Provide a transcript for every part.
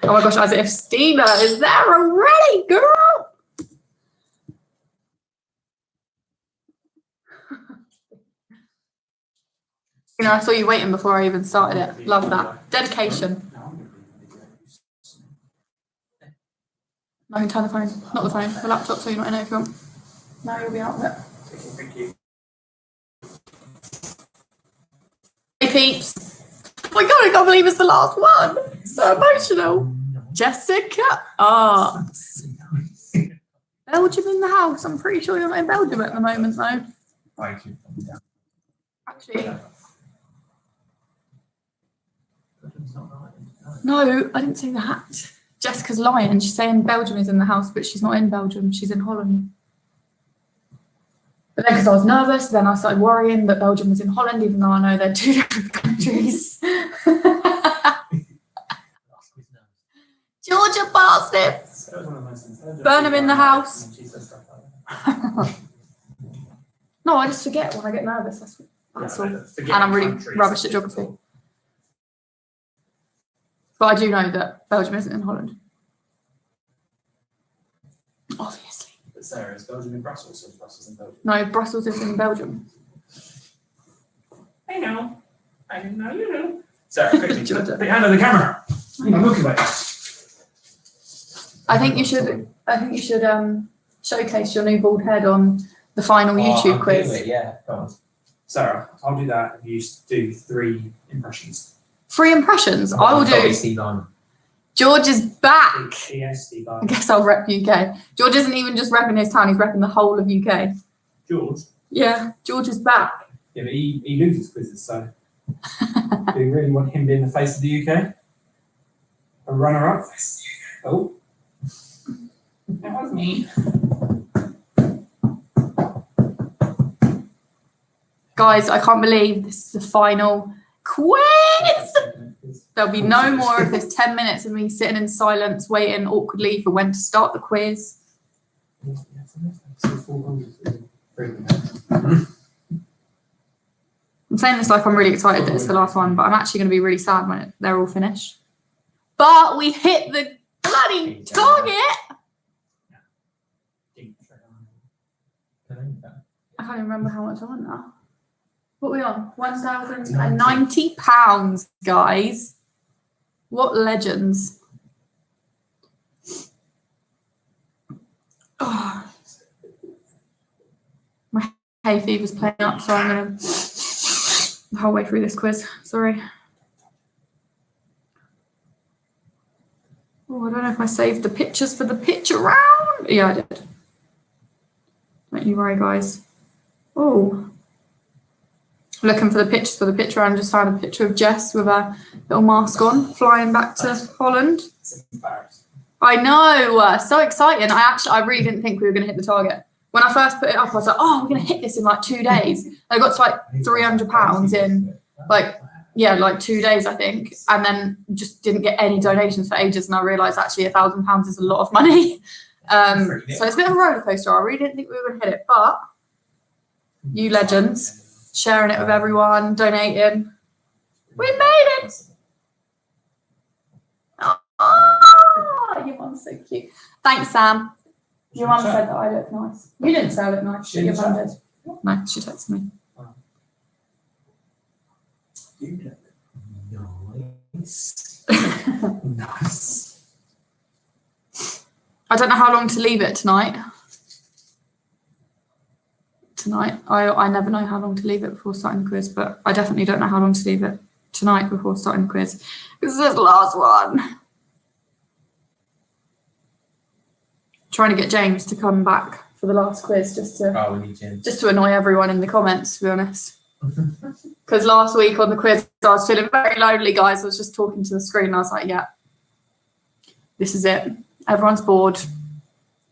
Oh my gosh, as if Stina is there already, girl. You know, I saw you waiting before I even started it. Love that. Dedication. I can turn the phone. Not the phone, the laptop, so you're not in it if you want. Now you'll be out of it. Thank you. Hey peeps. Oh my god, I can't believe it's the last one. So emotional. Jessica Arts. Belgium in the house. I'm pretty sure you're not in Belgium at the moment, though. Actually, no, I didn't say that. Jessica's lying. She's saying Belgium is in the house, but she's not in Belgium. She's in Holland. But then, because I was nervous, then I started worrying that Belgium was in Holland, even though I know they're two different countries. Georgia parsnips. Burnham in the house. No, I just forget when I get nervous. That's all. And I'm really rubbish at geography. But I do know that Belgium isn't in Holland. Obviously. But Sarah, is Belgium in Brussels or is Brussels in Belgium? No, Brussels is in Belgium. I know. I know you know. Sarah, quickly, put your hand on the camera. I'm looking at it. I think you should showcase your new bald head on the final YouTube quiz. It, yeah, go on. Sarah, I'll do that if you do 3 impressions. 3 impressions? I will do. George is back. I guess I'll rep UK. George isn't even just repping his town, he's repping the whole of UK. George? Yeah, George is back. Yeah, but he loses quizzes, so do you really want him being the face of the UK? A runner-up? Oh. That was me. Guys, I can't believe this is the final quiz. There'll be no more of this 10 minutes of me sitting in silence, waiting awkwardly for when to start the quiz. I'm saying this like I'm really excited that it's the last one, but I'm actually going to be really sad when they're all finished. But we hit the bloody target. I can't even remember how much I won now. What are we on? £1,090, guys. What legends. Oh. My hay fever's playing up, so I'm going to the whole way through this quiz. Sorry. Oh, I don't know if I saved the pictures for the picture round. Yeah, I did. Don't you worry, guys. Oh. Looking for the pictures for the picture round. Just found a picture of Jess with a little mask on, flying back to Holland. I know. So exciting. I really didn't think we were going to hit the target. When I first put it up, I was like, oh, we're going to hit this in like 2 days. I got to like £300 in like 2 days, I think. And then just didn't get any donations for ages. And I realised actually £1,000 is a lot of money. So it's a bit of a roller coaster. I really didn't think we were going to hit it. But you legends, sharing it with everyone, donating. We made it. Oh, your mum's so cute. Thanks, Sam. Your mum said that I look nice. You didn't say I look nice. Your mum did. No, she texted me. You look nice. Nice. I don't know how long to leave it tonight. I never know how long to leave it before starting the quiz, but I definitely don't know how long to leave it tonight before starting the quiz. This is the last one. Trying to get James to come back for the last quiz just to annoy everyone in the comments, to be honest. Because last week on the quiz I was feeling very lonely, guys. I was just talking to the screen and I was like, yeah, this is it. Everyone's bored.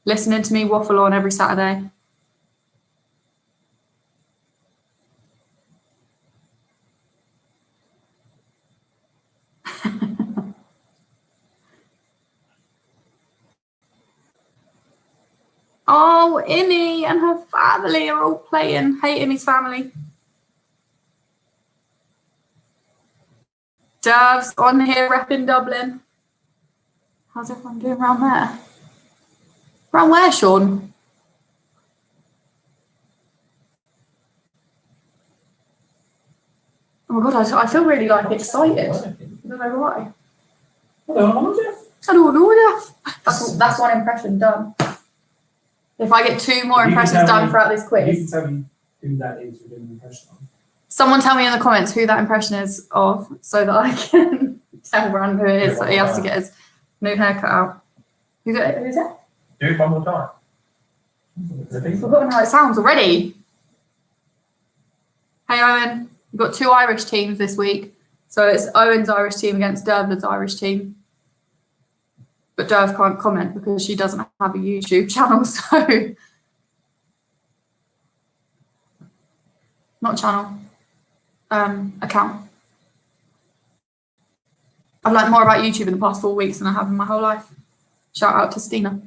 Listening to me waffle on every Saturday. Oh, Imi and her family are all playing. Hey, Imi's family. Dav's on here repping Dublin. How's everyone doing around there? Around where, Sean? Oh my god, I feel really like excited. I don't know why. I don't know, Jeff. That's one impression done. If I get 2 more impressions done throughout this quiz. You can tell me who that is you're doing an impression on. Someone tell me in the comments who that impression is of, so that I can tell Brand who it is. So he has to get his new haircut out. Who's it? Do it one more time. I've forgotten how it sounds already. Hey Owen, we've got 2 Irish teams this week. So it's Owen's Irish team against Dervla's Irish team. But Derv can't comment because she doesn't have a YouTube channel, so not channel, account. I've learned more about YouTube in the past 4 weeks than I have in my whole life. Shout out to Stina.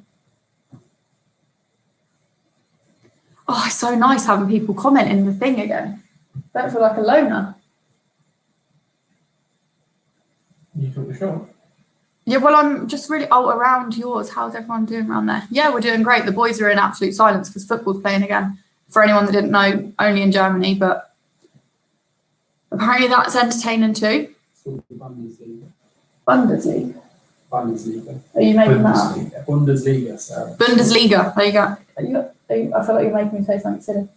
Oh, it's so nice having people comment in the thing again. Don't feel like a loner. You took the shot. Yeah, well, I'm just really around yours. How's everyone doing around there? Yeah, we're doing great. The boys are in absolute silence because football's playing again. For anyone that didn't know, only in Germany, but apparently that's entertaining too. Bundesliga. Bundesliga. Bundesliga. Are you making that up? Bundesliga, sorry. Bundesliga. There you go. I feel like you're making me say something silly.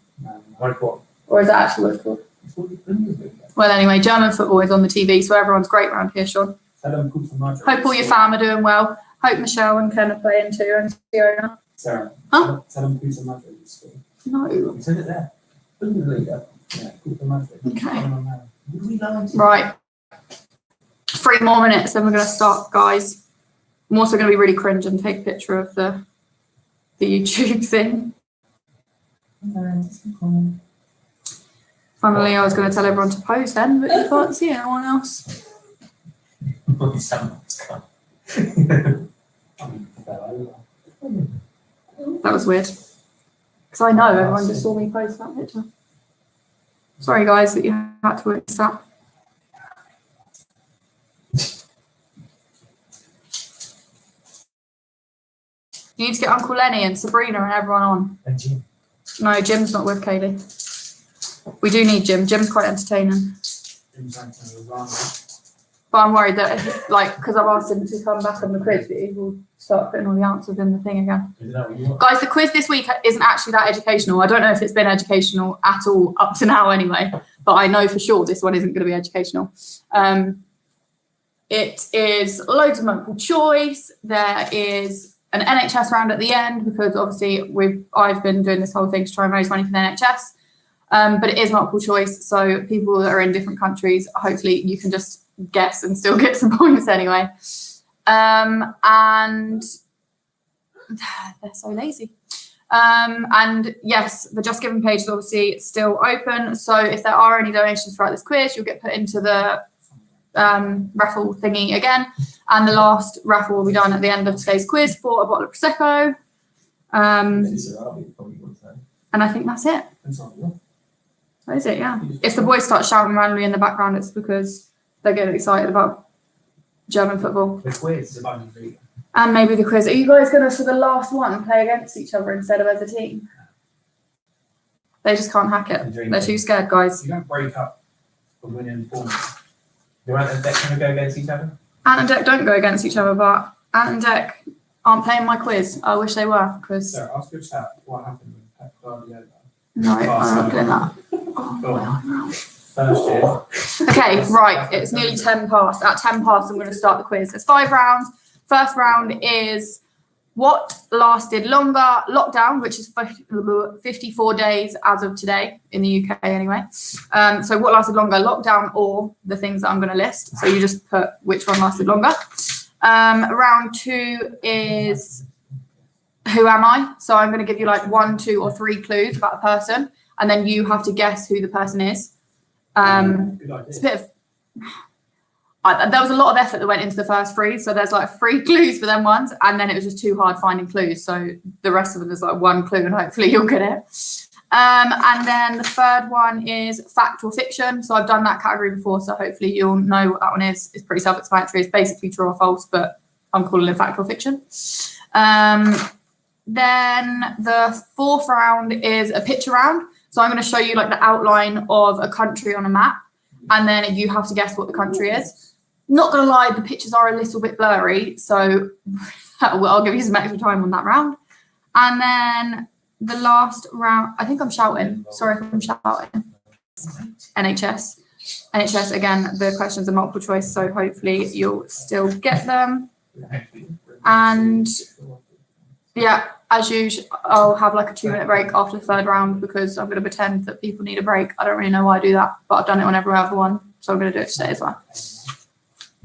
Like what? Or is that actually what it's called? It's called the Bundesliga. Well, anyway, German football is on the TV, so everyone's great around here, Sean. Hope all your fam are doing well. Hope Michelle and Ken are playing too, and Fiona. Sarah. Huh? Tell them Puta Madre at school. No. You said it there. Bundesliga. Yeah, Puta Madre. Okay. Right. 3 more minutes, then we're going to start, guys. I'm also going to be really cringe and take a picture of the YouTube thing. Finally, I was going to tell everyone to pose then, but you can't see anyone else. That was weird. Because I know everyone just saw me post that picture. Sorry, guys, that you had to witness that. You need to get Uncle Lenny and Sabrina and everyone on. And Jim. No, Jim's not with Kaylee. We do need Jim. Jim's quite entertaining. But I'm worried that, because I've asked him to come back on the quiz, that he will start putting all the answers in the thing again. Is that what you want? Guys, the quiz this week isn't actually that educational. I don't know if it's been educational at all up to now anyway, but I know for sure this one isn't going to be educational. It is loads of multiple choice. There is an NHS round at the end because obviously I've been doing this whole thing to try and raise money for the NHS. But it is multiple choice, so people that are in different countries, hopefully you can just guess and still get some points anyway. And they're so lazy. And yes, the Just Giving page is obviously still open. So if there are any donations throughout this quiz, you'll get put into the raffle thingy again. And the last raffle will be done at the end of today's quiz for a bottle of Prosecco. And I think that's it. That is it, yeah. If the boys start shouting randomly in the background, it's because they're getting excited about German football. The quiz. And maybe the quiz. Are you guys going to, for the last one, play against each other instead of as a team? They just can't hack it. They're too scared, guys. You don't break up for winning points. Do Ant and Dec going to go against each other? Ant and Dec don't go against each other, but Ant and Dec aren't playing my quiz. I wish they were, because... So ask your chat what happened with Pep Guardiola. No, I'm not doing that. First year. Okay, right. It's nearly 10 past. At 10 past, I'm going to start the quiz. There's 5 rounds. First round is what lasted longer? Lockdown, which is 54 days as of today in the UK anyway. So what lasted longer? Lockdown or the things that I'm going to list. So you just put which one lasted longer. Round 2 is who am I? So I'm going to give you like 1, 2, or 3 clues about a person, and then you have to guess who the person is. It's a bit of... there was a lot of effort that went into the first 3, so there's like 3 clues for them ones, and then it was just too hard finding clues. So the rest of them is like 1 clue, and hopefully you'll get it. And then the third one is fact or fiction. So I've done that category before, so hopefully you'll know what that one is. It's pretty self-explanatory. It's basically true or false, but I'm calling it fact or fiction. Then the fourth round is a picture round. So I'm going to show you like the outline of a country on a map, and then you have to guess what the country is. Not going to lie, the pictures are a little bit blurry, so I'll give you some extra time on that round. And then the last round, I think I'm shouting. Sorry if I'm shouting. NHS. NHS, again, the questions are multiple choice, so hopefully you'll still get them. And yeah, as usual, I'll have like a 2-minute break after the third round because I'm going to pretend that people need a break. I don't really know why I do that, but I've done it on every other one, so I'm going to do it today as well.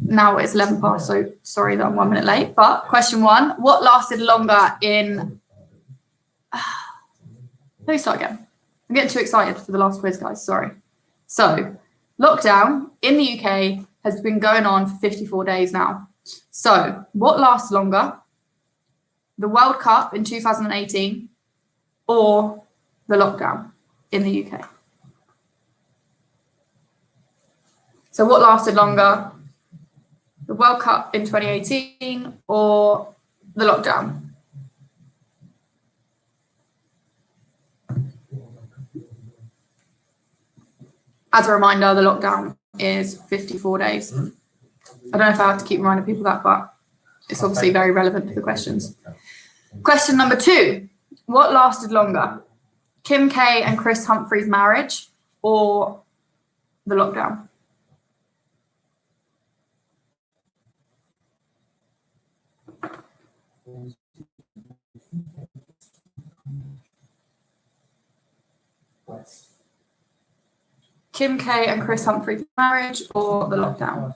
Now it's 11 past, so sorry that I'm 1 minute late. But question 1, what lasted longer in... Let me start again. I'm getting too excited for the last quiz, guys, sorry. So, lockdown in the UK has been going on for 54 days now. So, what lasts longer? The World Cup in 2018 or the lockdown in the UK? So what lasted longer? The World Cup in 2018 or the lockdown? As a reminder, the lockdown is 54 days. I don't know if I have to keep reminding people that, but it's obviously very relevant to the questions. Question number 2, what lasted longer? Kim K and Chris Humphrey's marriage or the lockdown? Kim K and Chris Humphrey's marriage or the lockdown?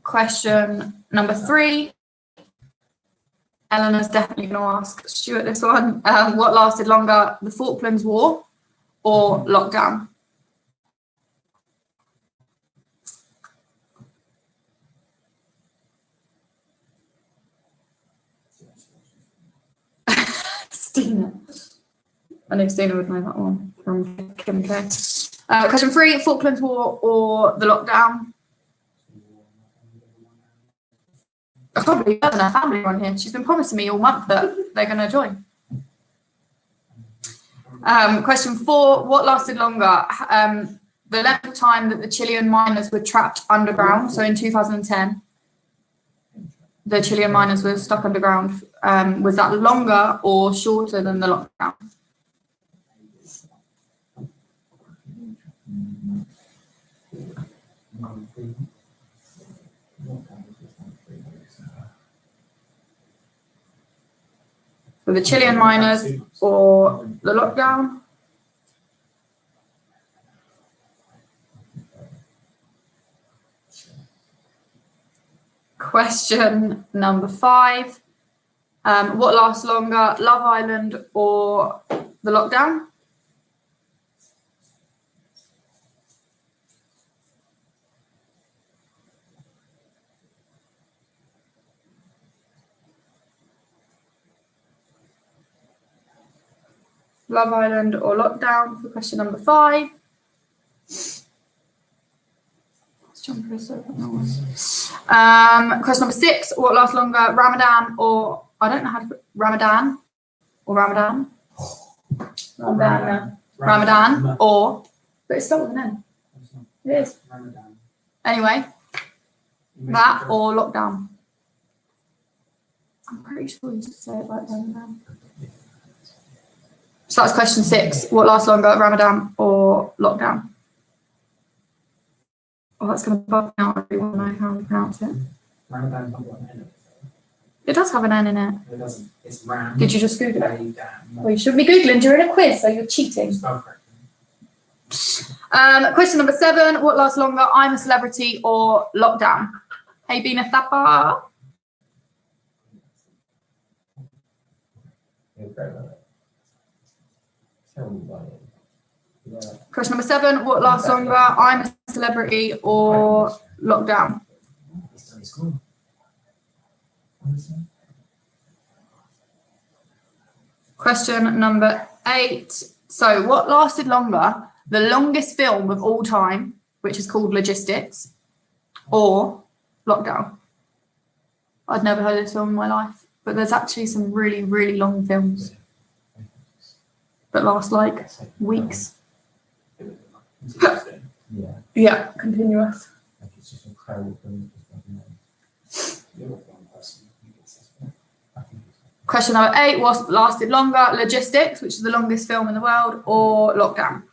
Question number 3. Eleanor's definitely going to ask Stuart this one. What lasted longer, the Falklands War or lockdown? Stina. I know Stina would know that one from Kim K. Question 3, Falklands War or the lockdown? I can't believe her family on here. She's been promising me all month that they're going to join. Question 4, what lasted longer? The length of time that the Chilean miners were trapped underground. So in 2010, the Chilean miners were stuck underground. Was that longer or shorter than the lockdown? For the Chilean miners or the lockdown? Question number 5. What lasts longer, Love Island or the lockdown? Love Island or lockdown for question number 5. Question number 6, what lasts longer, Ramadan or, I don't know how to put, Ramadan or Ramadan? Ramadan or, but it's spelled with an N. It is. Anyway, that or lockdown? I'm pretty sure you should say it like Ramadan. So that's question 6. What lasts longer, Ramadan or lockdown? Oh, that's going to bug me out. I really want to know how we pronounce it. Ramadan's not got an N in it. It does have an N in it. It doesn't. It's Ram. Did you just Google it? No. Well, you shouldn't be Googling during a quiz, so you're cheating. Spell correctly. Question number 7. What lasts longer, I'm a Celebrity or lockdown? Hey, Bina Thapa. Question number 7. What lasts longer, I'm a Celebrity or lockdown? Question number 8. So what lasted longer? The longest film of all time, which is called Logistics, or Lockdown? I'd never heard of this film in my life, but there's actually some really, really long films that last like weeks. Yeah. Yeah, continuous. Like it's just incredible film. Question number 8. What lasted longer? Logistics, which is the longest film in the world, or Lockdown?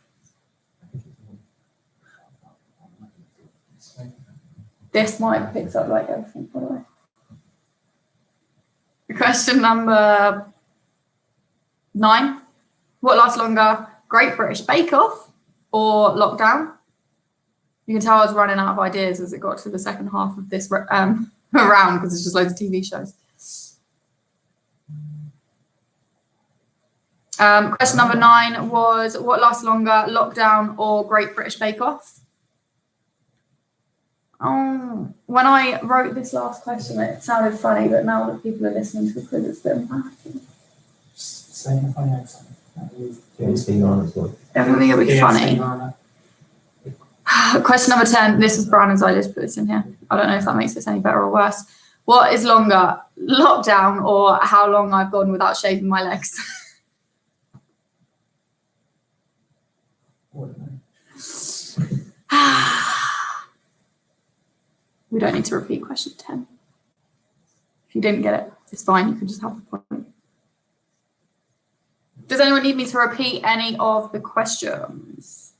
This might have picked up like everything, by the way. Question number 9. What lasts longer? Great British Bake Off or Lockdown? You can tell I was running out of ideas as it got to the second half of this round because it's just loads of TV shows. Question number 9 was what lasts longer, Lockdown or Great British Bake Off? Oh, when I wrote this last question, it sounded funny, but now that people are listening to the quiz, it's a bit embarrassing. Saying a funny accent. Everything will be funny. Question number 10. This is Brandon's idea to put this in here. I don't know if that makes this any better or worse. What is longer, Lockdown or how long I've gone without shaving my legs? We don't need to repeat question 10. If you didn't get it, it's fine. You can just have the point. Does anyone need me to repeat any of the questions?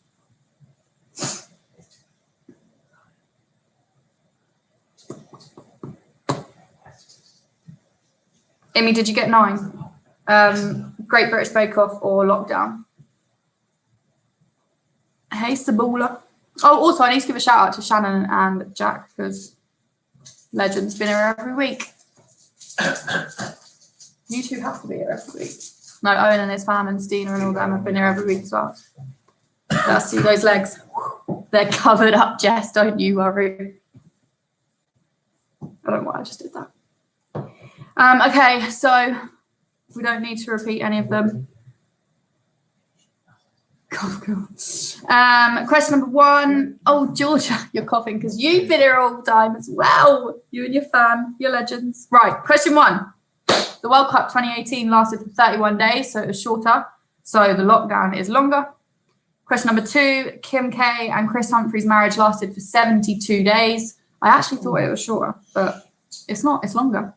Amy, did you get 9? Great British Bake Off or Lockdown? Hey, Sabula. Oh, also, I need to give a shout out to Shannon and Jack because Legend's been here every week. You two have to be here every week. No, Owen and his fam and Stina and all them have been here every week as well. Let's see those legs. They're covered up, Jess. Don't you worry. I don't know why I just did that. Okay, so we don't need to repeat any of them. Cough. Question number 1. Oh, Georgia, you're coughing because you've been here all the time as well. You and your fan, your legends. Right, question 1. The World Cup 2018 lasted for 31 days, so it was shorter. So the lockdown is longer. Question number 2. Kim K and Chris Humphrey's marriage lasted for 72 days. I actually thought it was shorter, but it's not. It's longer.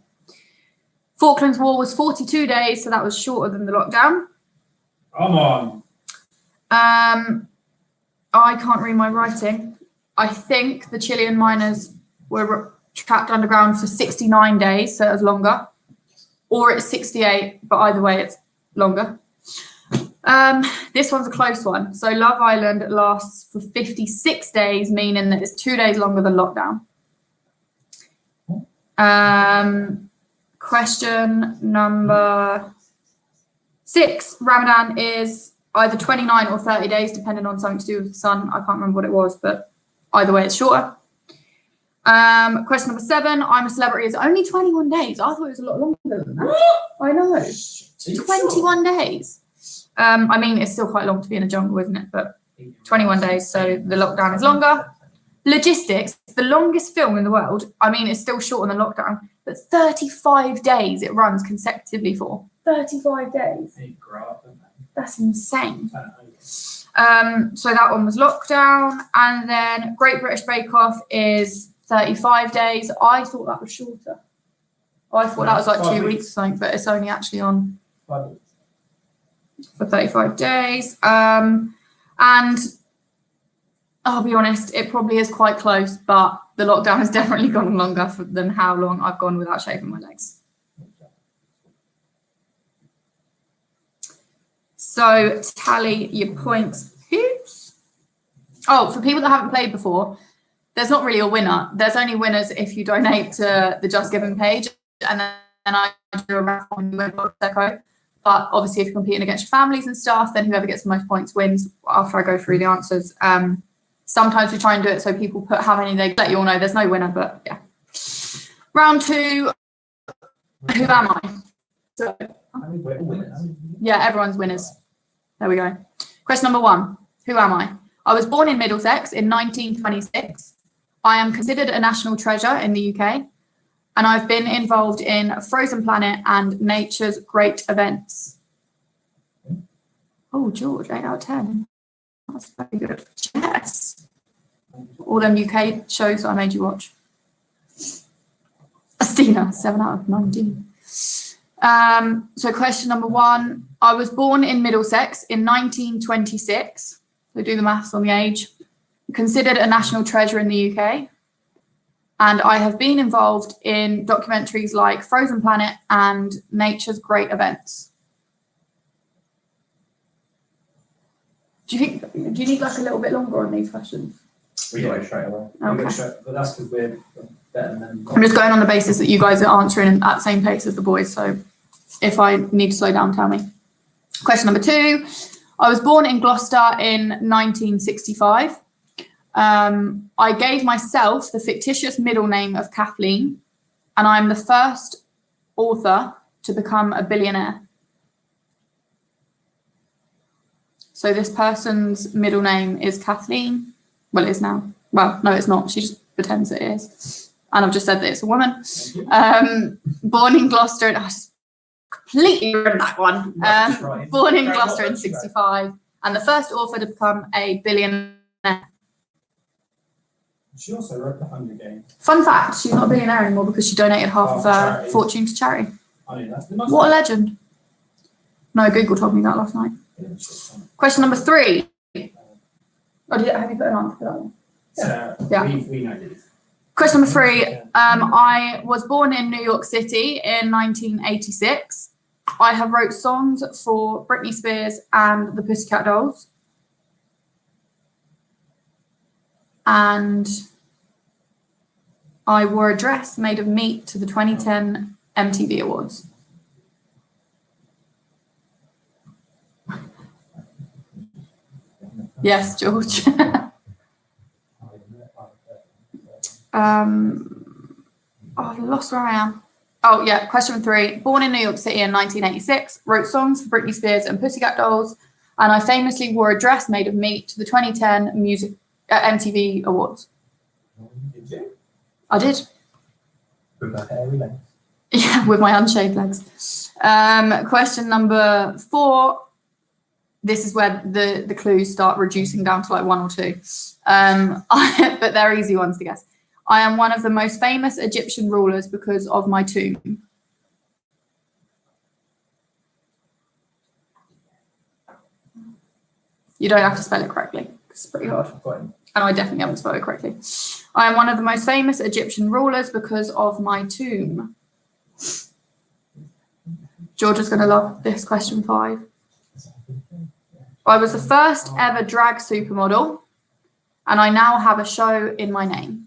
Falklands War was 42 days, so that was shorter than the lockdown. Come on. I can't read my writing. I think the Chilean miners were trapped underground for 69 days, so it was longer. Or it's 68, but either way, it's longer. This one's a close one. So Love Island lasts for 56 days, meaning that it's 2 days longer than lockdown. Question number 6. Ramadan is either 29 or 30 days, depending on something to do with the sun. I can't remember what it was, but either way, it's shorter. Question number 7. I'm a Celebrity is only 21 days. I thought it was a lot longer than that. I know. 21 days. I mean, it's still quite long to be in a jungle, isn't it? But 21 days, so the lockdown is longer. Logistics, the longest film in the world. I mean, it's still shorter than lockdown, but 35 days it runs consecutively for. 35 days. That's insane. So that one was lockdown. And then Great British Bake Off is 35 days. I thought that was shorter. I thought that was like 2 weeks or something, but it's only actually on for 35 days. And I'll be honest, it probably is quite close, but the lockdown has definitely gone longer than how long I've gone without shaving my legs. So tally your points. Oops. Oh, for people that haven't played before, there's not really a winner. There's only winners if you donate to the Just Giving page, and then I do a raffle and you win a deco. But obviously, if you're competing against your families and stuff, then whoever gets the most points wins. After I go through the answers, sometimes we try and do it so people put how many they let you all know. There's no winner, but yeah. Round 2. Who am I? So I mean, we're all winners. Yeah, everyone's winners. There we go. Question number 1. Who am I? I was born in Middlesex in 1926. I am considered a national treasure in the UK. And I've been involved in Frozen Planet and Nature's Great Events. Oh, George, 8 out of 10. That's very good. Yes. All them UK shows that I made you watch. Astina, 7 out of 19. So question number 1. I was born in Middlesex in 1926. So do the maths on the age. Considered a national treasure in the UK. And I have been involved in documentaries like Frozen Planet and Nature's Great Events. Do you need like a little bit longer on these questions? We got it straight away. Okay. But that's because we're better than them. I'm just going on the basis that you guys are answering at the same pace as the boys. So if I need to slow down, tell me. Question number 2. I was born in Gloucester in 1965. I gave myself the fictitious middle name of Kathleen, and I'm the first author to become a billionaire. So this person's middle name is Kathleen. Well, it is now. Well, no, it's not. She just pretends it is. And I've just said that it's a woman. Born in Gloucester, and I just completely ruined that one. Born in Gloucester in 65, and the first author to become a billionaire. She also wrote The Hunger Games. Fun fact, she's not a billionaire anymore because she donated half of her charity. fortune to charity. I knew that. What a legend. No, Google told me that last night. Question number 3. Oh, have you put an answer for that one? Yeah. We know this. Question number 3. I was born in New York City in 1986. I have wrote songs for Britney Spears and the Pussycat Dolls. And I wore a dress made of meat to the 2010 MTV Awards. Yes, George. I've lost where I am. Oh, yeah. Question 3. Born in New York City in 1986, wrote songs for Britney Spears and Pussycat Dolls, and I famously wore a dress made of meat to the 2010 MTV Awards. Did you? I did. With my hairy legs. Yeah, with my unshaved legs. Question number 4. This is where the clues start reducing down to like 1 or 2. But they're easy ones to guess. I am one of the most famous Egyptian rulers because of my tomb. You don't have to spell it correctly. It's pretty hard. And I definitely haven't spelled it correctly. I am one of the most famous Egyptian rulers because of my tomb. George is going to love this question 5. I was the first ever drag supermodel, and I now have a show in my name.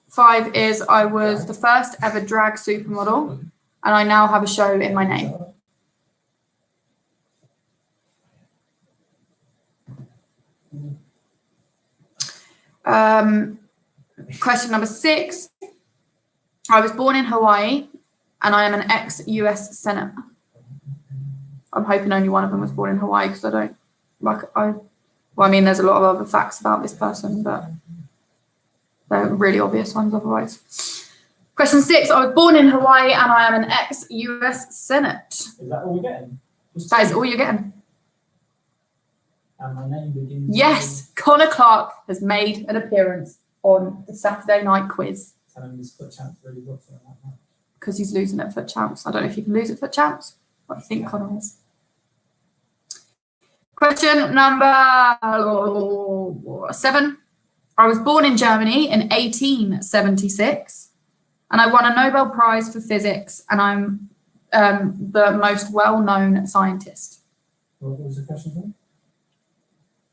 Five is I was the first ever drag supermodel, and I now have a show in my name. Question number 6. I was born in Hawaii, and I am an ex-US Senator. I'm hoping only one of them was born in Hawaii because I don't like. Well, I mean, there's a lot of other facts about this person, but they're really obvious ones otherwise. Question 6. I was born in Hawaii, and I am an ex-US Senator. Is that all we're getting? That is all you're getting. And my name begins. Yes, Connor Clark has made an appearance on the Saturday night quiz. Tell him he's got a chance to really look for that. Because he's losing at foot champs. I don't know if you can lose at foot champs, but I think Connor is. Question number 7. I was born in Germany in 1876, and I won a Nobel Prize for physics, and I'm the most well-known scientist. What was the question for?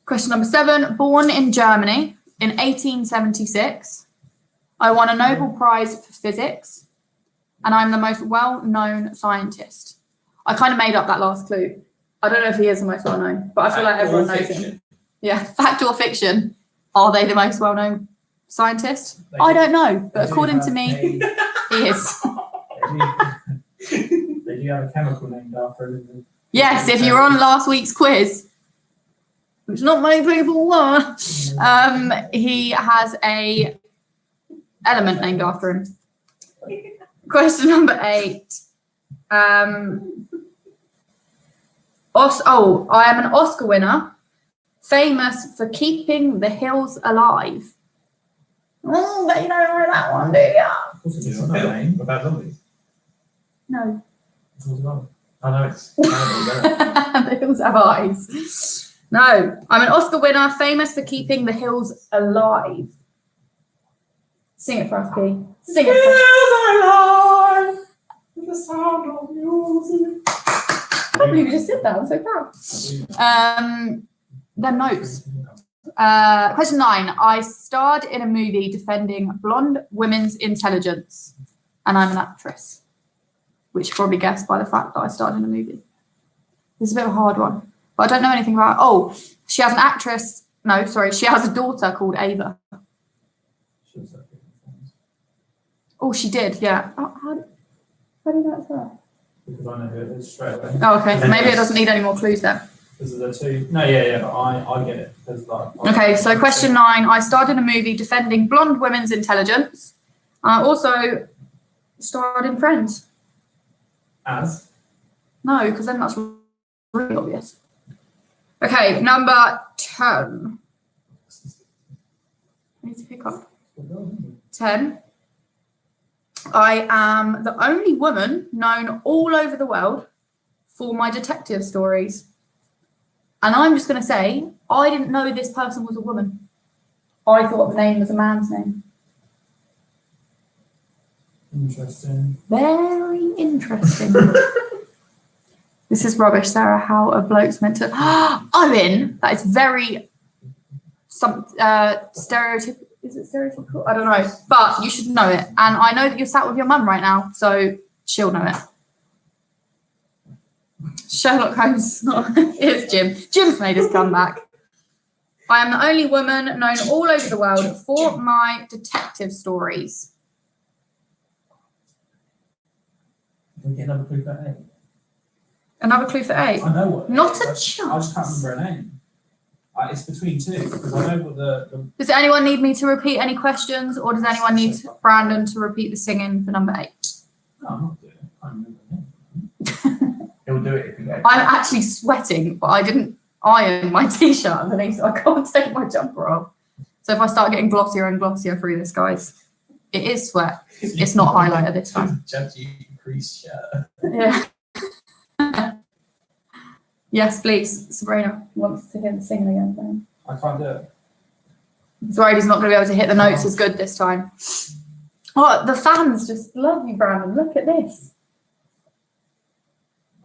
Question number 7. Born in Germany in 1876, I won a Nobel Prize for physics, and I'm the most well-known scientist. I kind of made up that last clue. I don't know if he is the most well-known, but I feel like everyone knows him. Yeah, fact or fiction? Are they the most well-known scientist? They I do- don't know, but they do according to have me, a- he is. They do have a chemical named after him. Yes, if you were on last week's quiz, which not many people were, he has a element named after him. Question number 8. I am an Oscar winner, famous for keeping the hills alive. Oh, but you don't know that one, do you? Of course it is. I know the name. About zombies. No. I know it's. The hills have eyes. No, I'm an Oscar winner, famous for keeping the hills alive. Sing it for us, P. Sing it for us. The sound of music. I can't believe you just did that. I'm so proud. Them notes. Question 9. I starred in a movie defending blonde women's intelligence, and I'm an actress, which you probably guessed by the fact that I starred in a movie. This is a bit of a hard one, but I don't know anything about. Oh, she has an actress. No, sorry, she has a daughter called Ava. Oh, she did. Yeah. Oh, how do you know it's her? Because I know who it is straight away. Oh, okay. Maybe it doesn't need any more clues then. Because of the two. No, yeah, but I get it. There's like. Okay, so question 9. I starred in a movie defending blonde women's intelligence. I also starred in Friends. As. No, because then that's really obvious. Okay, number 10. I need to pick up. 10. I am the only woman known all over the world for my detective stories. And I'm just going to say, I didn't know this person was a woman. I thought the name was a man's name. Interesting. Very interesting. This is rubbish, Sarah, how a bloke's meant to... Owen! That is very... stereotypical. Is it stereotypical? I don't know. But you should know it. And I know that you're sat with your mum right now, so she'll know it. Sherlock Holmes. It's Jim. Jim's made his comeback. I am the only woman known all over the world for my detective stories. Can we get another clue for 8? Another clue for 8. I know what. Not a I just can't chance. remember her name. It's between 2 because I know what the. Does anyone need me to repeat any questions, or does anyone need Brandon to repeat the singing for number 8? No, I'm not doing it. I can't remember her name. He'll do it if you go. I'm actually sweating, but I didn't iron my t-shirt underneath, so I can't take my jumper off. So if I start getting glossier and glossier through this, guys, it is sweat. It's not highlighter this time. Judgy crease shirt. Yeah. Yes, please. Sabrina wants to hear the singing again. I can't do it. He's worried he's not going to be able to hit the notes as good this time. Oh, the fans just love you, Brandon. Look at this.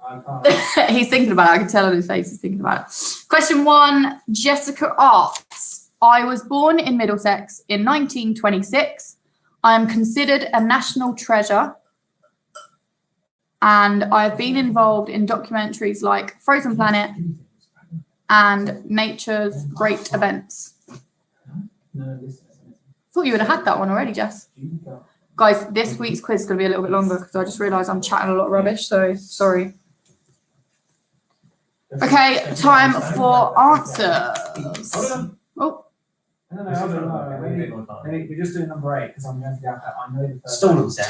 I can't. He's thinking about it. I can tell on his face he's thinking about it. Question 1, Jessica asks, I was born in Middlesex in 1926. I am considered a national treasure. And I've been involved in documentaries like Frozen Planet and Nature's Great Events. Thought you would have had that one already, Jess. Guys, this week's quiz is going to be a little bit longer because I just realised I'm chatting a lot of rubbish, so sorry. Okay, time for answers. Oh, No. We're just doing number 8 because I'm going to get that. I know the first. Stall them down.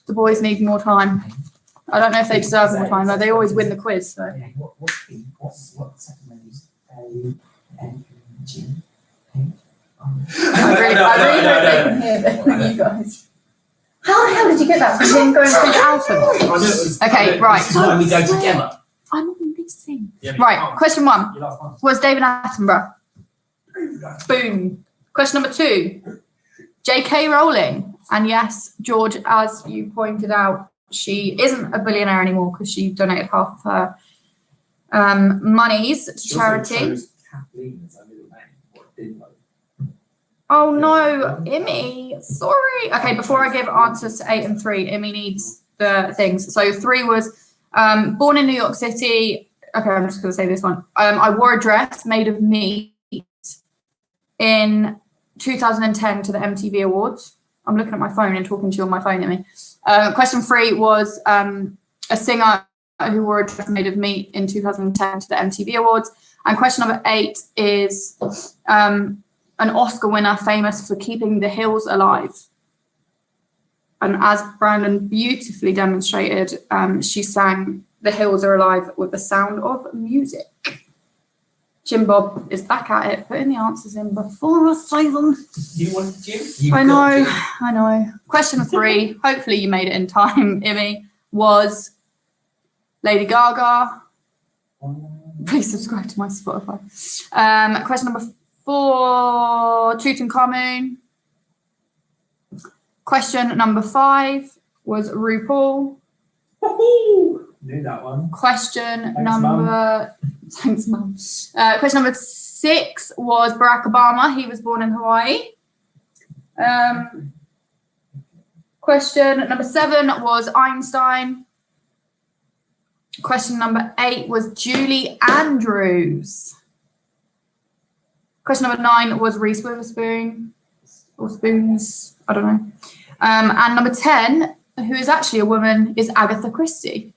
the boys need more time. I don't know if they deserve more time, though. They always win the quiz, so. What's the second name? A-N-G. I really hope they can hear that, you guys. How the hell did you get that from him going through the alphabet? Okay, right. This is why we go together. I'm on this thing. Yeah, Right, question 1. Your last one. Was David Attenborough? Boom. Question number 2. J.K. Rowling. And yes, George, as you pointed out, she isn't a billionaire anymore because she donated half of her monies to charity. Kathleen as a middle name. What did like? Oh no, Imi, sorry. Okay, before I give answers to 8 and 3, Imi needs the things. So 3 was born in New York City. Okay, I'm just going to say this one. I wore a dress made of meat in 2010 to the MTV Awards? I'm looking at my phone and talking to you on my phone at me. Question 3 was a singer who wore a dress made of meat in 2010 to the MTV Awards. And question number 8 is an Oscar winner famous for keeping the hills alive. And as Brandon beautifully demonstrated, she sang "The Hills Are Alive" with the sound of music. Jim Bob is back at it, putting the answers in before I say them. You want Jim? I know. Question 3, hopefully you made it in time, Imi, was Lady Gaga. Please subscribe to my Spotify. Question number 4, Tutankhamun. Question number 5 was RuPaul. Knew that one. Question Thanks, number... Thanks, Mum. Question number 6 was Barack Obama. He was born in Hawaii. Question number 7 was Einstein. Question number 8 was Julie Andrews. Question number 9 was Reese Witherspoon. Or Spoons, I don't know. And number 10, who is actually a woman, is Agatha Christie.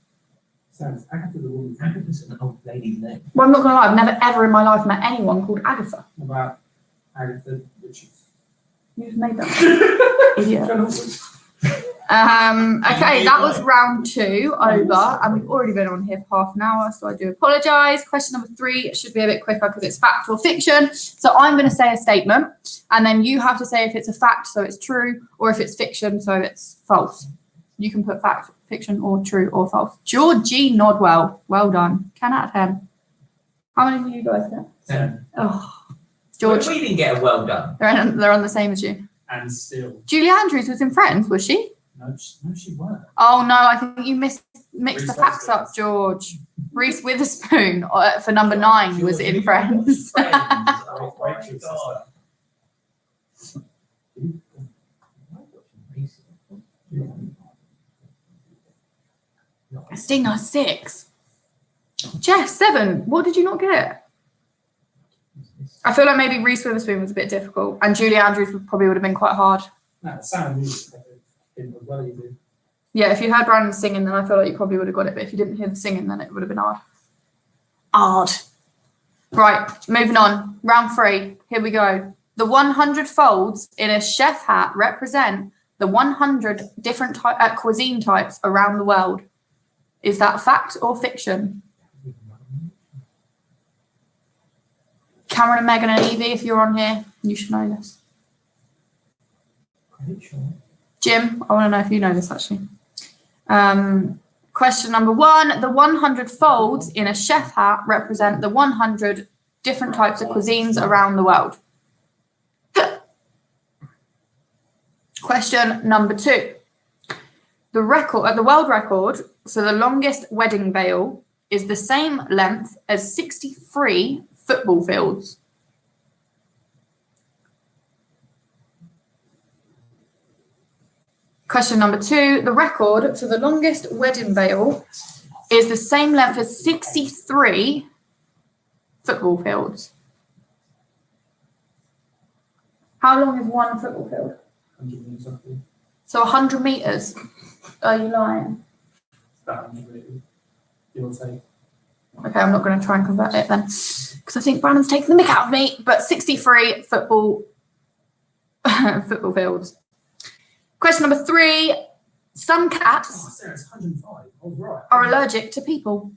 Sounds Agatha's a woman. Agatha's an old lady's name. Well, I'm not going to lie, I've never ever in my life met anyone called Agatha. About Agatha Richards. You just made that. Idiot. Okay, that was round 2 over, and we've already been on here for half an hour, so I do apologise. Question number 3 should be a bit quicker because it's fact or fiction. So I'm going to say a statement, and then you have to say if it's a fact, so it's true, or if it's fiction, so it's false. You can put fact, fiction, or true, or false. Georgie Nodwell, well done. 10 out of 10. How many did you guys get? 10. Oh, George. We didn't get a well done. They're on the same as you. And still. Julie Andrews was in Friends, was she? No, she weren't. Oh no, I think you mixed Reese the facts Witherspoon. up, George. Reese Witherspoon for number 9 was in Friends. Rachel's sister. Stina 6. Jess 7. What did you not get? I feel like maybe Reese Witherspoon was a bit difficult, and Julie Andrews probably would have been quite hard. No, the sound of music didn't as well, you do. Yeah, if you had Brandon singing, then I feel like you probably would have got it. But if you didn't hear the singing, then it would have been hard. Hard. Right, moving on. Round 3. Here we go. The 100 folds in a chef hat represent the 100 different cuisine types around the world. Is that fact or fiction? Cameron and Megan and Evie, if you're on here, you should know this. Jim, I want to know if you know this actually. Question number 1. The 100 folds in a chef hat represent the 100 different types of cuisines around the world. Question number 2. The world record for the longest wedding veil is the same length as 63 football fields. Question number 2. The record for the longest wedding veil is the same length as 63 football fields. How long is one football field? 100 meters, I think. So 100 meters. Are you lying? About 100 meters. You want to say? Okay, I'm not going to try and convert it then, because I think Brandon's taking the mick out of me. But 63 football fields. Question number 3. Some Oh, cats Sarah, it's 105. I was right. are allergic to people.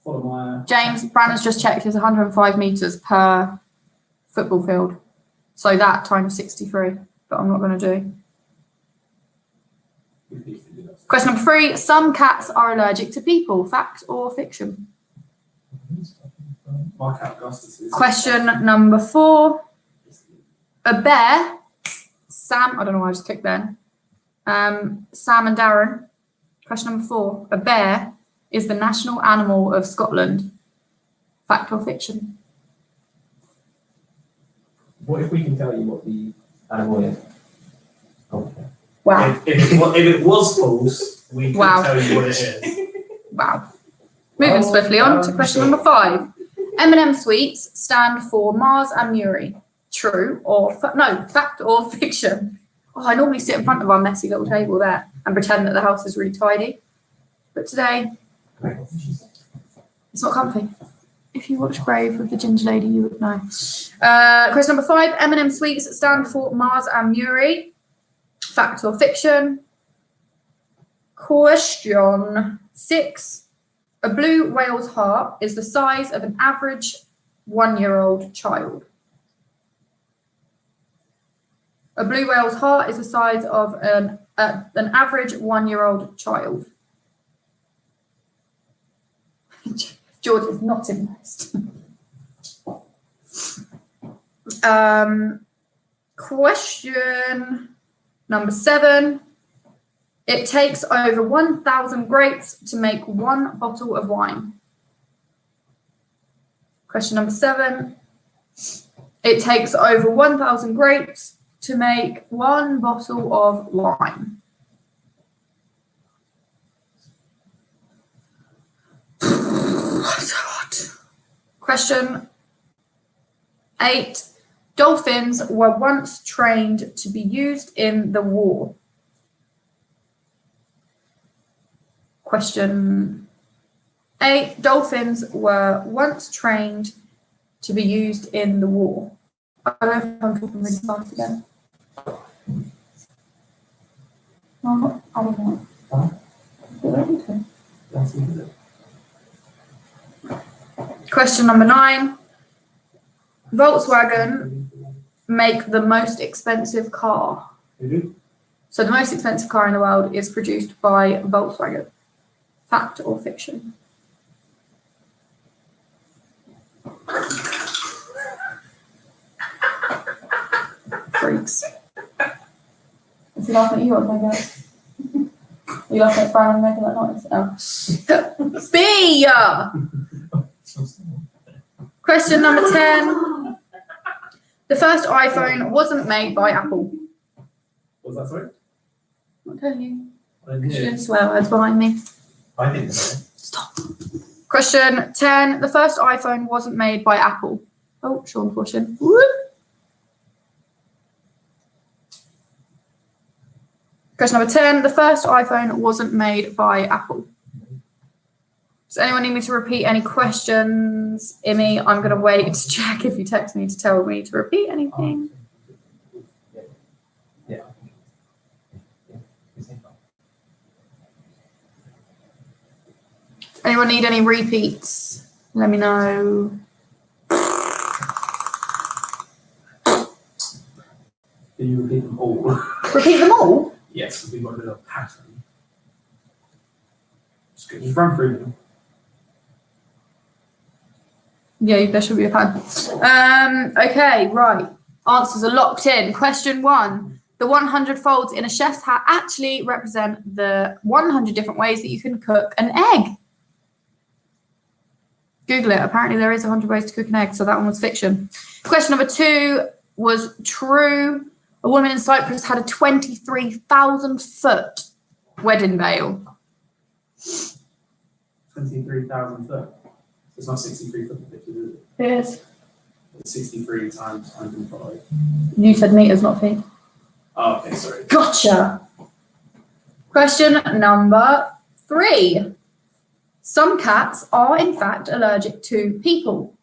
Follow my. James, Brandon's just checked. It's 105 meters per football field. So that times 63. But I'm not going to do. Question number 3. Some cats are allergic to people. Fact or fiction? My cat Augustus is. Question number 4. A bear, Sam, I don't know why I just clicked then. Sam and Darren. Question number 4. A bear is the national animal of Scotland. Fact or fiction? What if we can tell you what the animal is? Okay. Wow. If it was false, we could Wow. tell you what it is. Wow. Moving swiftly on to question number 5. M&M sweets stand for Mars and Muri. True or fact or fiction? Oh, I normally sit in front of our messy little table there and pretend that the house is really tidy. But today, it's not comfy. If you watch Brave with the ginger lady, you would know. Question number 5. M&M sweets stand for Mars and Muri. Fact or fiction? Question 6. A blue whale's heart is the size of an average 1-year-old child. A blue whale's heart is the size of an average 1-year-old child. George is not impressed. Question number 7. It takes over 1,000 grapes to make 1 bottle of wine. Question number 7. It takes over 1,000 grapes to make 1 bottle of wine. So hot. Question 8. Dolphins were once trained to be used in the war. Question 8. Dolphins were once trained to be used in the war. I don't know if I'm talking really fast again. No, I don't know. Question number 9. Volkswagen make the most expensive car. So the most expensive car in the world is produced by Volkswagen. Fact or fiction? Freaks. Is he laughing at you or my guys? Are you laughing at Brian making that noise? Oh. B! Question number 10. The first iPhone wasn't made by Apple. What was that, sorry? I'm telling you. I didn't hear. Christian swear words behind me. I think so. Stop. Question 10. The first iPhone wasn't made by Apple. Oh, Sean's watching. Woo. Question number 10. The first iPhone wasn't made by Apple. Does anyone need me to repeat any questions? Imi, I'm going to wait to check if you text me to tell me to repeat anything. Yeah. Anyone need any repeats? Let me know. Can you repeat them all? Repeat them all? Yes, because we've got a bit of a pattern. Just run through them. Yeah, there should be a pattern. Okay, right. Answers are locked in. Question 1. The 100 folds in a chef's hat actually represent the 100 different ways that you can cook an egg. Google it. Apparently there is 100 ways to cook an egg, so that one was fiction. Question number 2 was true. A woman in Cyprus had a 23,000-foot wedding veil. 23,000 foot. It's not 63 foot picture, is it? It is. It's 63 times 105. You said meters, not feet. Oh, okay, sorry. Gotcha. Question number 3. Some cats are in fact allergic to people.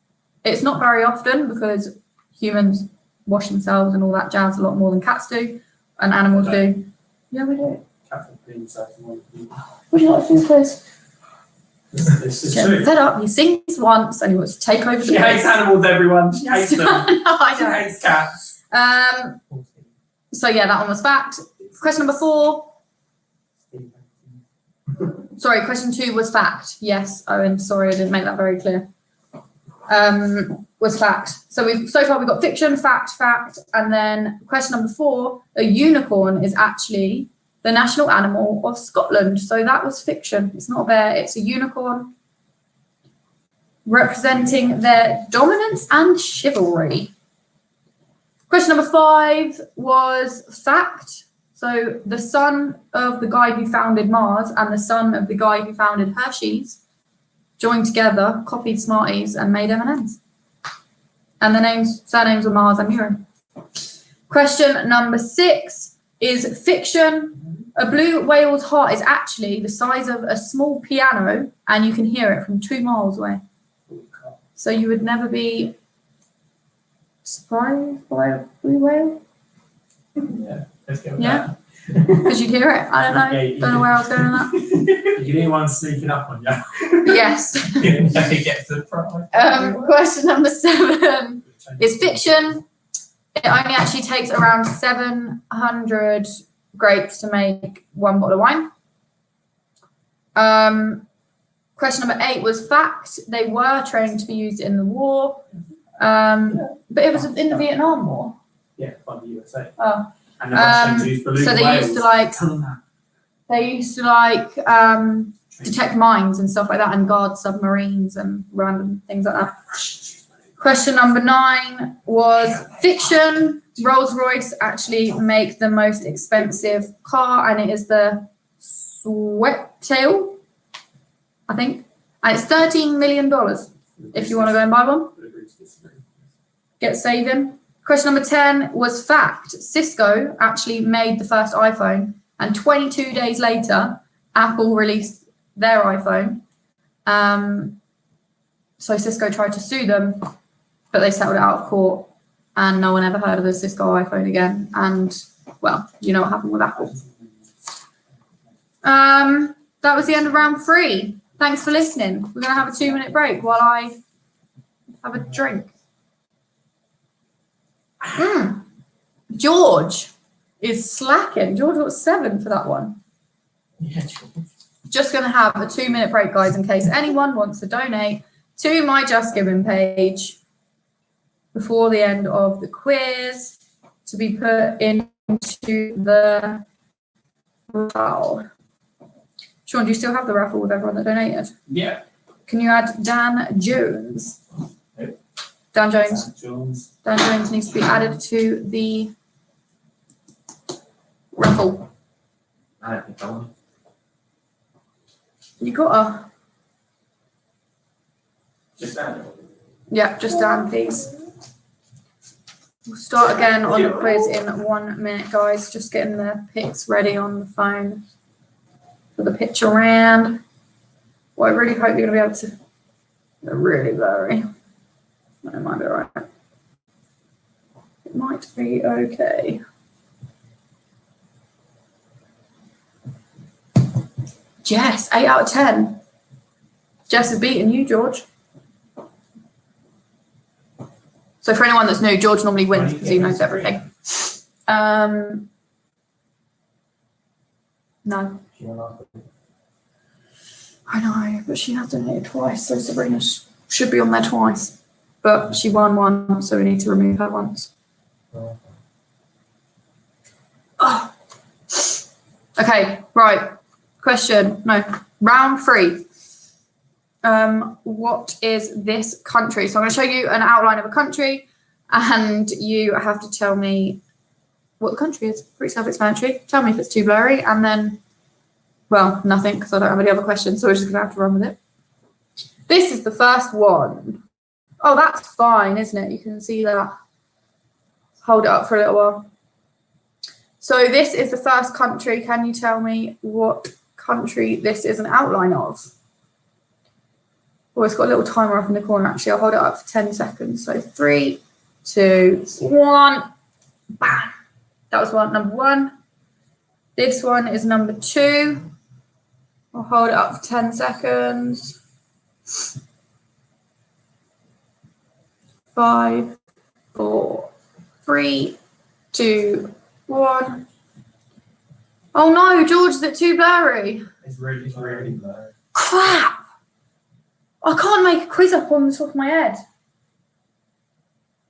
It's not very often because humans wash themselves and all that jazz a lot more than cats do, and animals do. Yeah, we do. Cats are pretty certain way of people. Would you like to do this? This is true. Fed up. He sings once and he wants to take over the She hates place. animals, everyone. She hates them. No, I She know. hates cats. So yeah, that one was fact. Question number 4. Sorry, question 2 was fact. Yes, Owen. Sorry, I didn't make that very clear. Was fact. So far we've got fiction, fact, and then question number 4. A unicorn is actually the national animal of Scotland. So that was fiction. It's not a bear. It's a unicorn, representing their dominance and chivalry. Question number 5 was fact. So the son of the guy who founded Mars and the son of the guy who founded Hershey's joined together, copied Smarties, and made M&Ms. And the surnames were Mars and Murin. Question number 6 is fiction. A blue whale's heart is actually the size of a small piano, and you can hear it from 2 miles away. So you would never be surprised by a blue whale? Yeah, let's go with Yeah. Because you'd hear it. I don't know. Yeah, Don't know where I was going with that. that. You need one sneaking up on you. Yes. Never get to the front. Question number 7 is fiction. It only actually takes around 700 grapes to make 1 bottle of wine. Question number 8 was fact. They were trained to be used in the war, but it was in the Vietnam War. Yeah, by the USA. Oh. And the Russians used beluga So they whales. used to like Tell them that. they used to like detect mines and stuff like that, and guard submarines and random things like that. Question number 9 was fiction. Rolls-Royce actually make the most expensive car, and it is the Sweptail, I think. And it's $13 million if you want to go and buy one. Get saving. Question number 10 was fact. Cisco actually made the first iPhone, and 22 days later, Apple released their iPhone. So Cisco tried to sue them, but they settled it out of court, and no one ever heard of the Cisco iPhone again. And, well, you know what happened with Apple. That was the end of round 3. Thanks for listening. We're going to have a 2-minute break while I have a drink. George is slacking. George got 7 for that one. Yeah, Just going to have a 2-minute break, guys, in case anyone wants to donate to my Just Giving page before the end of the quiz to be put into the raffle. Sean, do you still have the raffle with everyone that donated? Yeah. Can you add Dan Jones? Who? Dan Jones. Jones. Dan Jones needs to be added to the raffle. I don't think I want. You got Just that. yeah, just Dan, please. We'll start again on the quiz in 1 minute, guys. Just getting the picks ready on the phone for the picture round. Well, I really hope you're going to be able to. They're really blurry. It might be alright. It might be okay. Jess, 8 out of 10. Jess has beaten you, George. So for anyone that's new, George normally wins because he knows everything. No. I know, but she has donated twice, so Sabrina should be on there twice. But she won one, so we need to remove her once. Oh. Okay, right. Round 3. What is this country? So I'm going to show you an outline of a country, and you have to tell me what the country is. Pretty self-explanatory. Tell me if it's too blurry, and then, well, nothing, because I don't have any other questions, so we're just going to have to run with it. This is the first one. Oh, that's fine, isn't it? You can see that. Hold it up for a little while. So this is the first country. Can you tell me what country this is an outline of? Oh, it's got a little timer up in the corner, actually. I'll hold it up for 10 seconds. So 3, 2, 1. Bam. That was number 1. This one is number 2. I'll hold it up for 10 seconds. 5, 4, 3, 2, 1. Oh no, George, is it too blurry? It's really blurry. Crap! I can't make a quiz up on the top of my head.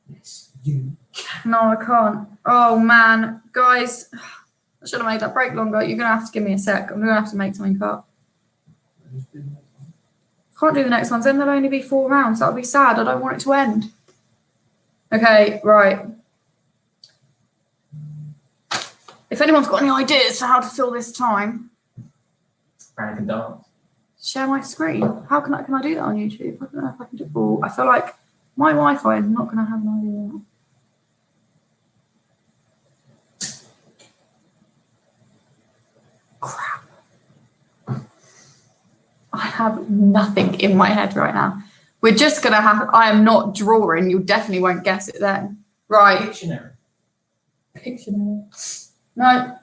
Yes, you. No, I can't. Oh man, guys, I should have made that break longer. You're gonna have to give me a sec. I'm gonna have to make something up. Can't do the next ones, then there'll only be 4 rounds. That'll be sad. I don't want it to end. Okay, right. If anyone's got any ideas for how to fill this time. Frank and dance. Share my screen. How can I do that on YouTube? I don't know if I can do. Oh, I feel like my Wi-Fi is not going to have an idea. Crap. I have nothing in my head right now. We're just going to have, I am not drawing. You definitely won't guess it then. Right. Pictionary. Pictionary. No.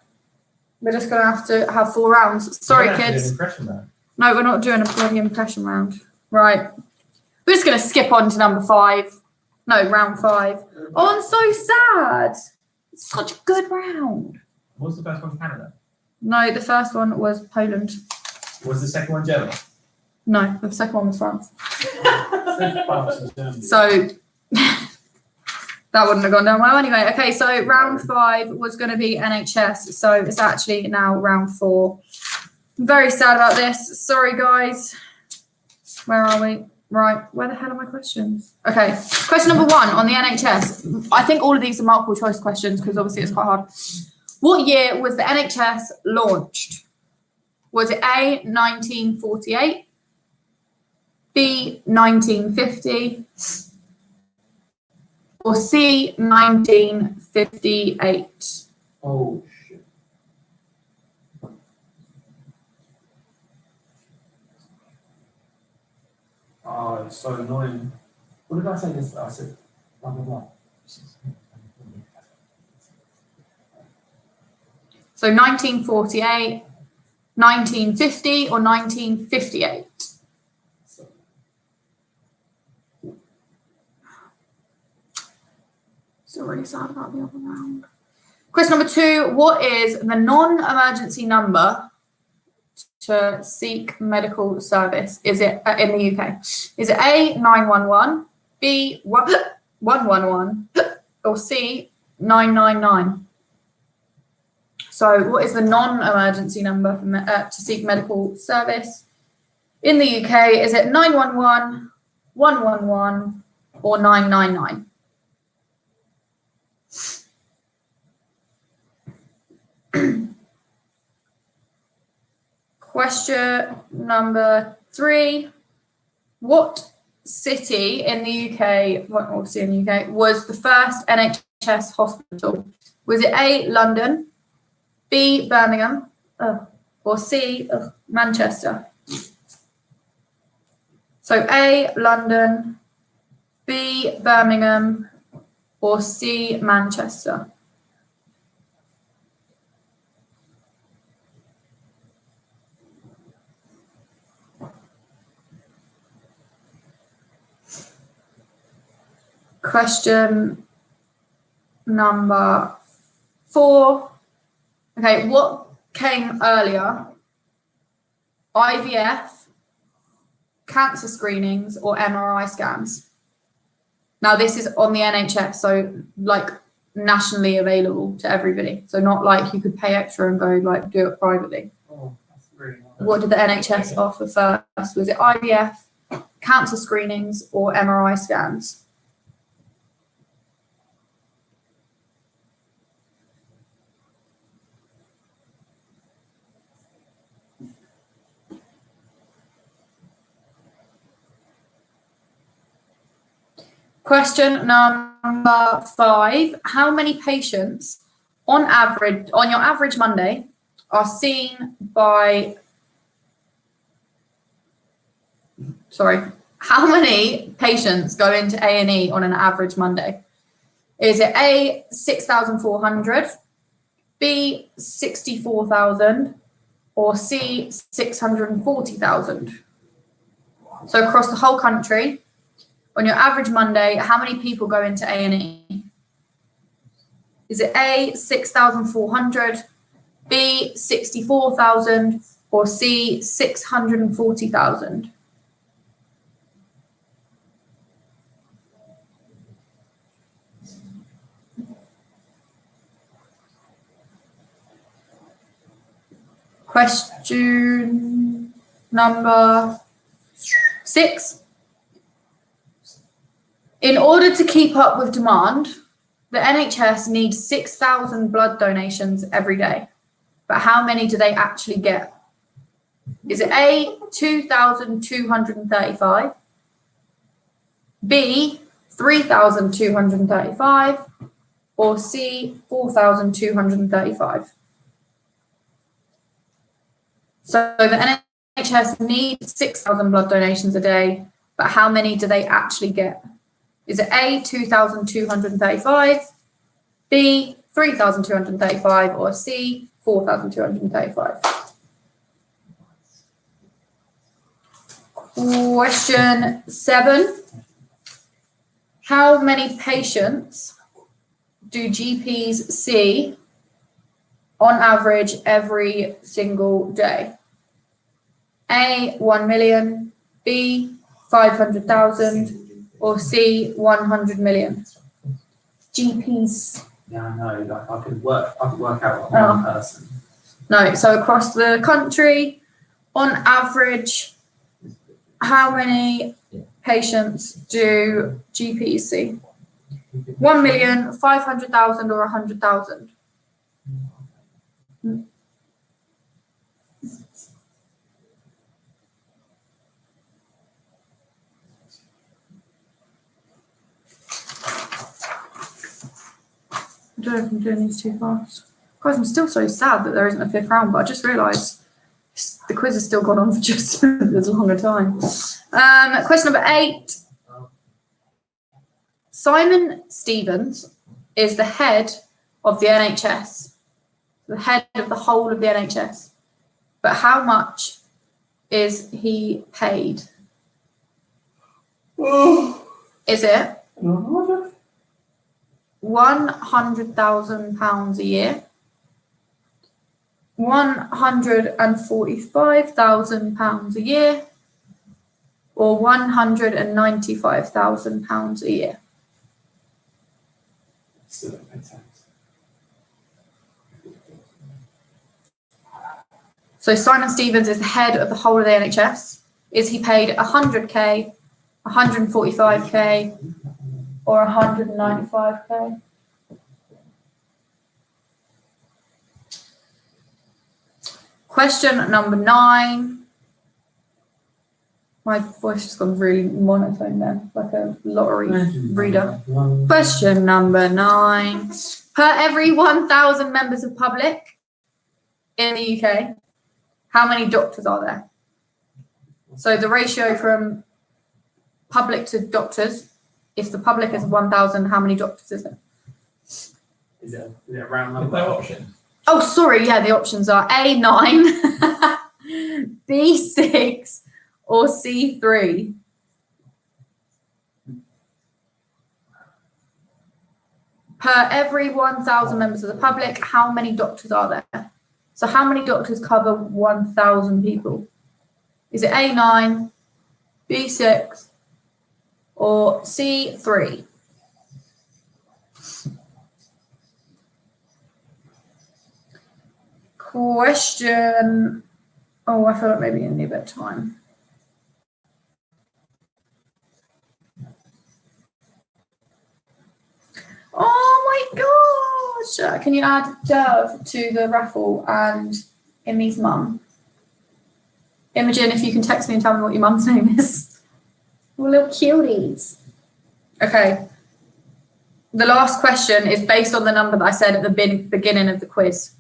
We're just going to have 4 rounds. Sorry, You're gonna have to do kids. an impression round. No, we're not doing a bloody impression round. Right. We're just going to skip on to number 5. No, round 5. Oh, I'm so sad. It's such a good round. What was the first one? Canada. No, the first one was Poland. Was the second one Germany? No, the second one was France. France and Germany. So that wouldn't have gone down well anyway. Okay, so round 5 was going to be NHS. So it's actually now round 4. I'm very sad about this. Sorry, guys. Where are we? Right. Where the hell are my questions? Okay. Question number 1 on the NHS. I think all of these are multiple choice questions because obviously it's quite hard. What year was the NHS launched? Was it A, 1948, B, 1950, or C, 1958? Oh, shit. Oh, it's so annoying. What did I say this? I said, blah, blah, blah. So 1948, 1950, or 1958? Still really sad about the other round. Question number 2. What is the non-emergency number to seek medical service? Is it in the UK? Is it A, 911, B, 111, or C, 999? So what is the non-emergency number for to seek medical service? In the UK, is it 911, 111, or 999? Question number 3. What city in the UK, obviously in the UK, was the first NHS hospital? Was it A, London, B, Birmingham, or C, Manchester? So A, London, B, Birmingham, or C, Manchester? Question number 4. Okay, what came earlier? IVF, cancer screenings, or MRI scans? Now, this is on the NHS, so like nationally available to everybody. So not like you could pay extra and go like do it privately. Oh, that's really nice. What did the NHS offer first? Was it IVF, cancer screenings, or MRI scans? Question number 5. How many patients on average, on your average Monday, are seen by, how many patients go into A&E on an average Monday? Is it A, 6,400, B, 64,000, or C, 640,000? So across the whole country, on your average Monday, how many people go into A&E? Is it A, 6,400, B, 64,000, or C, 640,000? Question number 6. In order to keep up with demand, the NHS needs 6,000 blood donations every day. But how many do they actually get? Is it A, 2,235, B, 3,235, or C, 4,235? So the NHS needs 6,000 blood donations a day, but how many do they actually get? Is it A, 2,235, B, 3,235, or C, 4,235? Question 7. How many patients do GPs see on average every single day? A, 1 million, B, 500,000, or C, 100 million? GPs. Yeah, I know. Like I could work out one person. No, so across the country, on average, how many patients do GPs see? 1 million, 500,000, or 100,000? I don't know if I'm doing these too fast. Guys, I'm still so sad that there isn't a 5th round, but I just realised the quiz has still gone on for just as long a time. Question number 8. Simon Stevens is the head of the NHS, the head of the whole of the NHS. But how much is he paid? Is it £100,000 a year, £145,000 a year, or £195,000 a year? Still don't make sense. So Simon Stevens is the head of the whole of the NHS. Is he paid 100k, 145k, or 195k? Question number 9. My voice has gone really monotone there, like a lottery reader. Question number 9. Per every 1,000 members of public in the UK, how many doctors are there? So the ratio from public to doctors, if the public is 1,000, how many doctors is it? Is it a round With number? no option. Oh, sorry, yeah, the options are A, 9, B, 6, or C, 3. Per every 1,000 members of the public, how many doctors are there? So how many doctors cover 1,000 people? Is it A, 9, B, 6, or C, 3? Question. Oh, I feel like maybe I need a bit of time. Oh my gosh! Can you add Dove to the raffle and Emmy's mum? Imogen, if you can text me and tell me what your mum's name is. We're little cuties. Okay. The last question is based on the number that I said at the beginning of the quiz.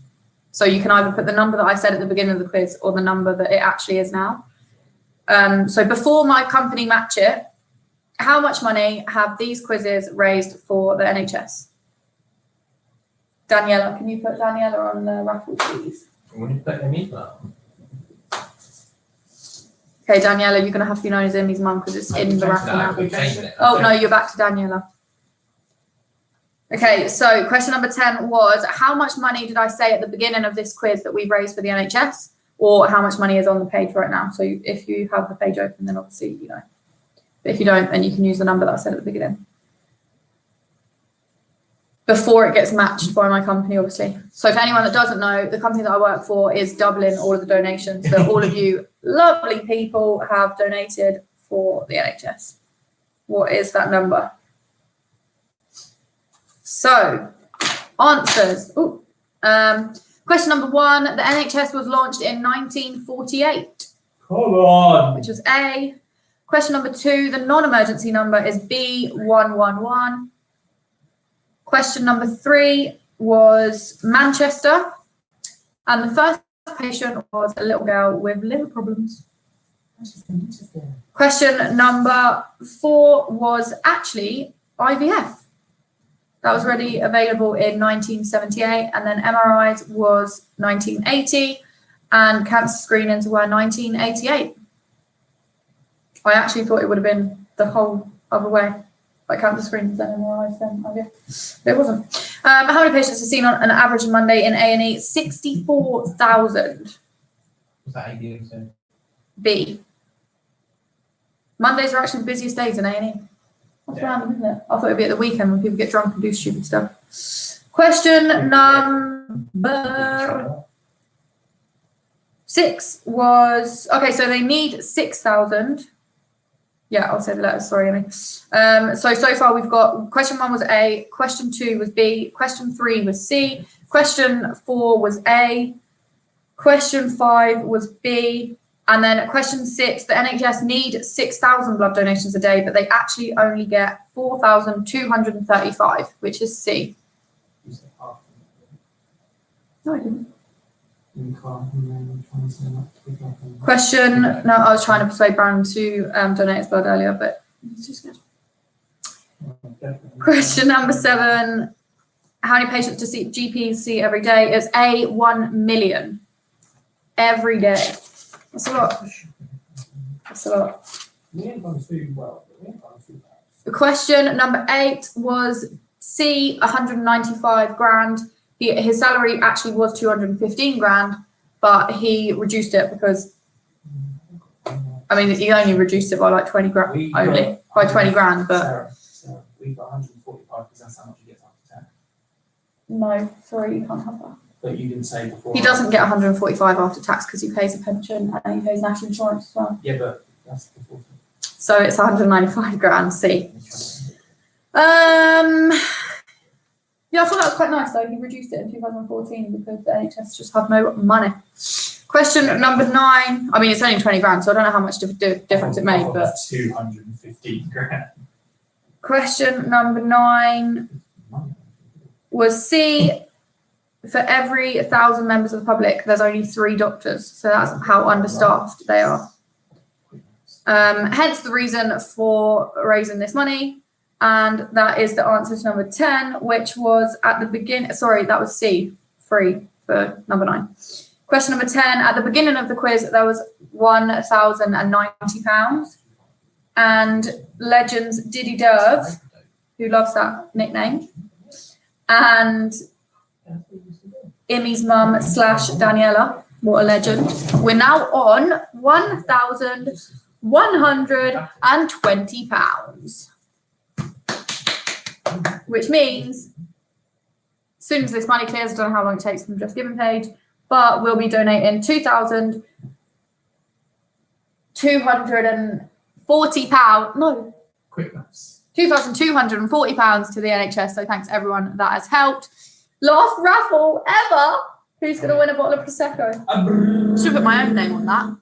So you can either put the number that I said at the beginning of the quiz or the number that it actually is now. So before my company match it, how much money have these quizzes raised for the NHS? Daniela, can you put Daniela on the raffle, please? When you put Emmy's mum. Okay, Daniela, you're going to have to be known as Emmy's mum because it's in the raffle now. We're changing it. Oh, no, you're back to Daniela. Okay, so question number 10 was, how much money did I say at the beginning of this quiz that we've raised for the NHS? Or how much money is on the page right now? So if you have the page open, then obviously you know. But if you don't, then you can use the number that I said at the beginning. Before it gets matched by my company, obviously. So for anyone that doesn't know, the company that I work for is doubling all of the donations that all of you lovely people have donated for the NHS. What is that number? So, answers. Question Question number 1. The NHS was launched in 1948. Come on. Which was A. Question number 2. The non-emergency number is B111. Question number 3 was Manchester. And the first patient was a little girl with liver problems. Question number 4 was actually IVF. That was already available in 1978, and then MRIs was 1980, and cancer screenings were 1988. I actually thought it would have been the whole other way, like cancer screenings then MRIs then IVF. But it wasn't. How many patients are seen on an average Monday in A&E? 64,000. Was that A, so? B. Mondays are actually the busiest days in A&E. That's random, isn't it? I thought it'd be at the weekend when people get drunk and do stupid stuff. Question number 6 was, okay, so they need 6,000. Yeah, I'll say the letters, sorry, Amy. So far we've got, question 1 was A, question 2 was B, question 3 was C, question 4 was A, question 5 was B, and then at question 6, the NHS need 6,000 blood donations a day, but they actually only get 4,235, which is C. You said half. No, I didn't. You can't, and then I'm trying to say that to pick up and- Question, no, I was trying to persuade Brown to donate his blood earlier, but it's just good. Definitely. Question number 7, how many patients do GPs see every day? It's A, 1 million every day. That's a lot. That's a lot. We ain't gone too well, but we ain't gone too bad. The question number 8 was C, 195 grand. His salary actually was 215 grand, but he reduced it because, I mean, he only reduced it by like 20 grand, only by 20 grand, but. Sarah, we got 145 because that's how much he gets after tax. No, sorry, you can't have that. But you didn't say before. He doesn't get 145 after tax because he pays a pension and he pays national insurance as well. Yeah, but that's before. So it's 195 grand, C. Yeah, I thought that was quite nice though. He reduced it in 2014 because the NHS just had no money. Question number 9. I mean, it's only 20 grand, so I don't know how much difference it made, but. 215 grand. Question number 9 was C. For every 1,000 members of the public, there's only 3 doctors. So that's how understaffed they are. Hence the reason for raising this money. And that is the answer to number 10, which was at the beginning. Sorry, that was C, 3 for number 9. Question number 10, at the beginning of the quiz, there was £1,090. And Legends Diddy Derv, who loves that nickname, and Imi's mum / Daniela, what a legend. We're now on £1,120. Which means, as soon as this money clears, I don't know how long it takes from Just Giving page, but we'll be donating £2,240. No. Quick maths. £2,240 to the NHS. So thanks everyone that has helped. Last raffle ever. Who's going to win a bottle of Prosecco? Should put my own name on that.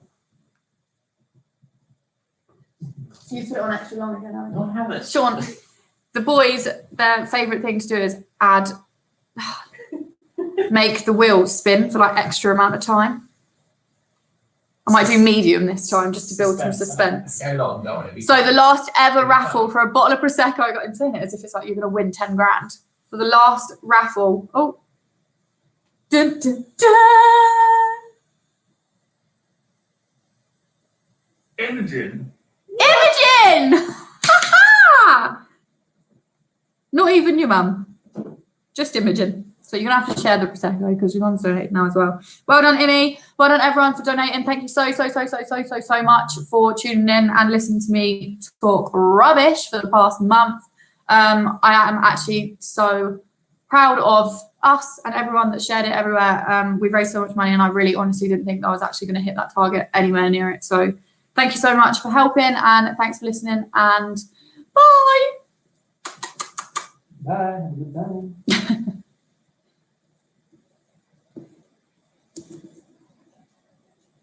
You put it on extra long again, haven't you? No, I haven't. Sean, the boys, their favourite thing to do is make the wheels spin for like extra amount of time. I might do medium this time just to build some suspense. Go long, don't want to be. So the last ever raffle for a bottle of Prosecco, I got him saying it as if it's like you're going to win 10 grand. For the last raffle, dun, dun, dun. Imogen. Not even your mum, just Imogen. So you're gonna have to share the Prosecco because your mum's donating now as well. Well done, Imi. Well done, everyone, for donating. Thank you so much for tuning in and listening to me talk rubbish for the past month. I am actually so proud of us and everyone that shared it everywhere. We've raised so much money, and I really honestly didn't think that I was actually going to hit that target anywhere near it. So thank you so much for helping, and thanks for listening, and bye. Bye. Have a good time.